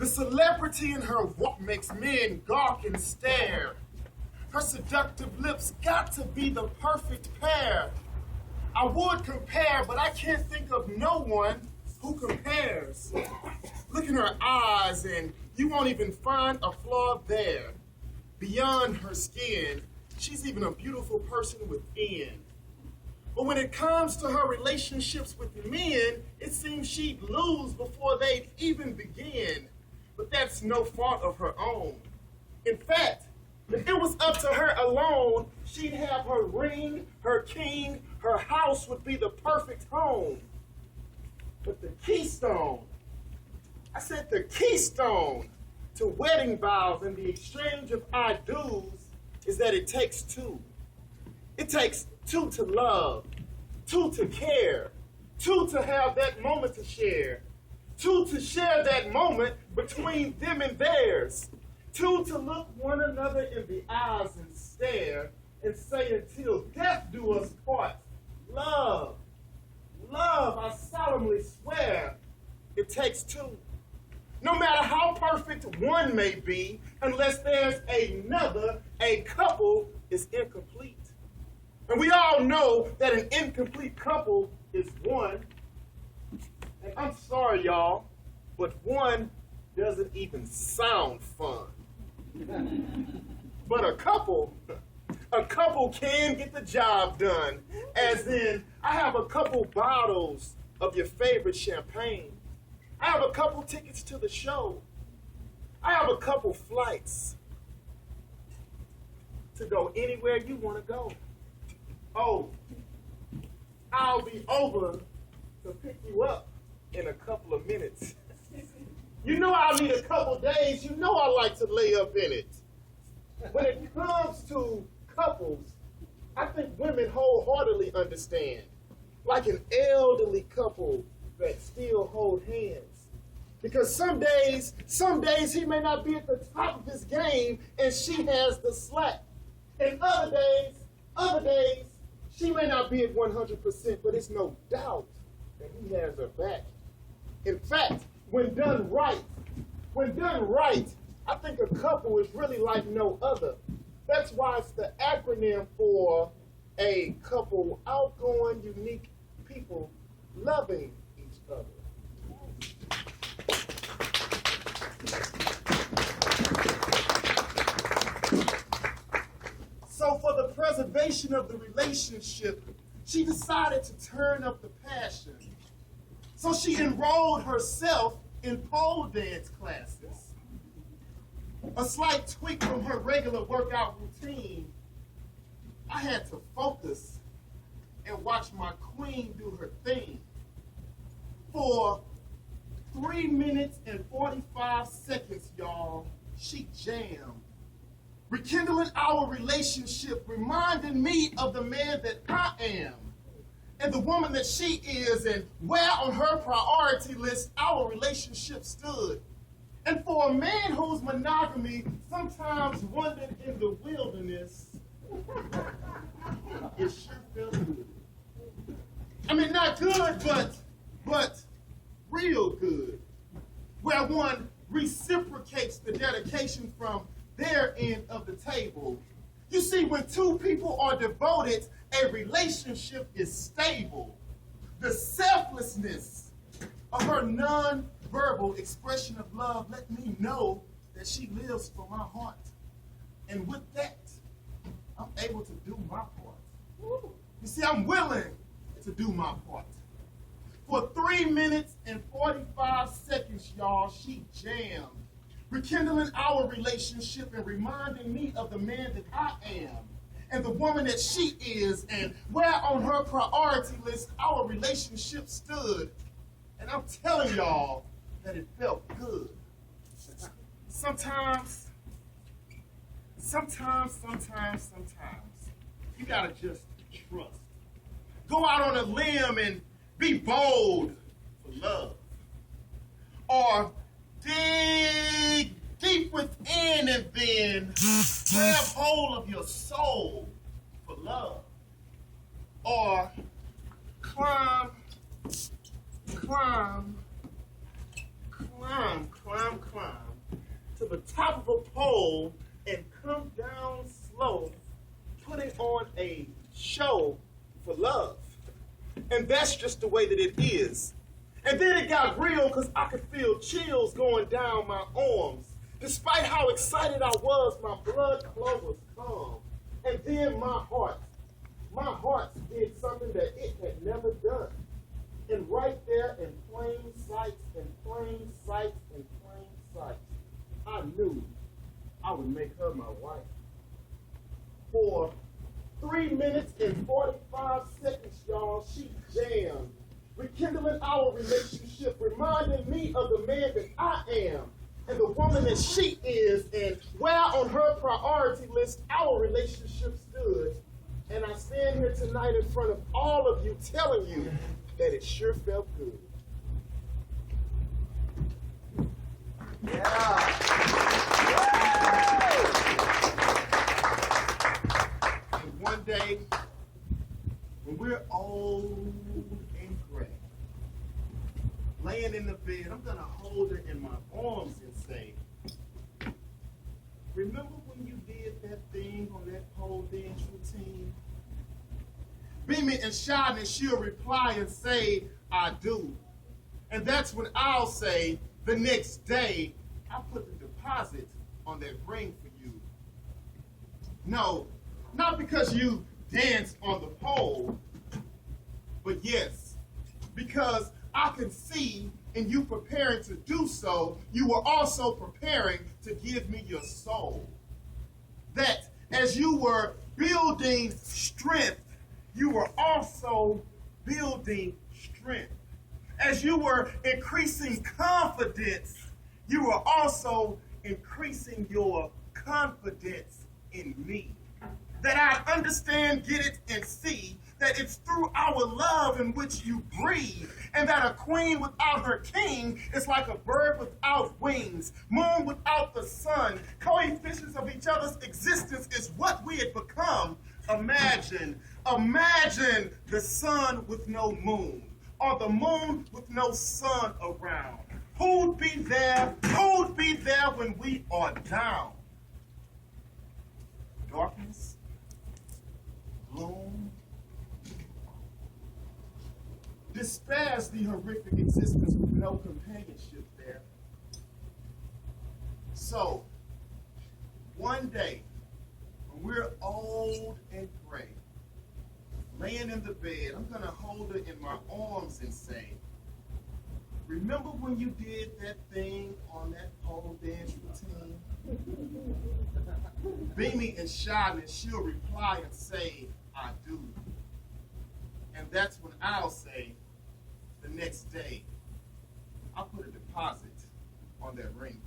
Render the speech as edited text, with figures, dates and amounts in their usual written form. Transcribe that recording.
The celebrity in her walk makes men gawk and stare. Her seductive lips got to be the perfect pair. I would compare, but I can't think of no one who compares. Look in her eyes and you won't even find a flaw there. Beyond her skin, she's even a beautiful person within. But when it comes to her relationships with men, it seems she'd lose before they'd even begin. But that's no fault of her own. In fact, if it was up to her alone, she'd have her ring, her king, her house would be the perfect home. But the keystone, I said the keystone to wedding vows and the exchange of I do's is that it takes two. It takes two to love, two to care, two to have that moment to share, two to share that moment between them and theirs, two to look one another in the eyes and stare and say until death do us part, love, love, I solemnly swear, it takes two. No matter how perfect one may be, unless there's another, a couple is incomplete. And we all know that an incomplete couple is one. And I'm sorry, y'all, but one doesn't even sound fun. But a couple can get the job done. As in, I have a couple bottles of your favorite champagne. I have a couple tickets to the show. I have a couple flights to go anywhere you want to go. Oh, I'll be over to pick you up in a couple of minutes. You know I'll need a couple days. You know I like to lay up in it. When it comes to couples, I think women wholeheartedly understand. Like an elderly couple that still hold hands. Because some days he may not be at the top of his game and she has the slack. And other days, she may not be at 100%, but it's no doubt that he has her back. In fact, when done right, I think a couple is really like no other. That's why it's the acronym for a couple, outgoing, unique people loving each other. So for the preservation of the relationship, she decided to turn up the passion. So she enrolled herself in pole dance classes. A slight tweak from her regular workout routine. I had to focus and watch my queen do her thing. For 3 minutes and 45 seconds, y'all, she jammed. Rekindling our relationship, reminding me of the man that I am and the woman that she is, and where on her priority list our relationship stood. And for a man whose monogamy sometimes wandered in the wilderness, it sure felt good. I mean, not good, but real good. Where one reciprocates the dedication from their end of the table. You see, when two people are devoted, a relationship is stable. The selflessness of her non-verbal expression of love let me know that she lives for my heart. And with that, I'm able to do my part. You see, I'm willing to do my part. For 3 minutes and 45 seconds, y'all, she jammed, rekindling our relationship and reminding me of the man that I am and the woman that she is, and where on her priority list our relationship stood. And I'm telling y'all that it felt good. Sometimes, you gotta just trust. Go out on a limb and be bold for love. Or dig deep within and then grab hold of your soul for love. Or climb the top of a pole and come down slow, putting on a show for love. And that's just the way that it is. And then it got real because I could feel chills going down my arms. Despite how excited I was, my blood flow was calm. And then my heart did something that it had never done. And right there in plain sight, I knew I would make her my wife. For 3 minutes and 45 seconds, y'all, she jammed, rekindling our relationship, reminding me of the man that I am and the woman that she is, and where on her priority list our relationship stood. And I stand here tonight in front of all of you telling you that it sure felt good. Yeah. And one day, when we're old and gray, laying in the bed, I'm going to hold her in my arms and say, remember when you did that thing on that pole dance routine? Beaming and shining, she'll reply and say, I do. And that's when I'll say, the next day, I put the deposit on that ring for you. No, not because you danced on the pole, but yes, because I can see in you preparing to do so, you were also preparing to give me your soul. That as you were building strength, you were also building strength. As you were increasing confidence, you were also increasing your confidence in me. That I understand, get it, and see that it's through our love in which you breathe, and that a queen without her king is like a bird without wings, moon without the sun. Coefficients of each other's existence is what we had become. Imagine the sun with no moon, or the moon with no sun around. Who'd be there? Who'd be there when we are down? Darkness, gloom, despairs the horrific existence with no companionship there. So, one day, when we're old and gray, laying in the bed, I'm going to hold her in my arms and say, remember when you did that thing on that pole dance routine? Beaming and shining, she'll reply and say, I do. And that's when I'll say, the next day, I'll put a deposit on that ring.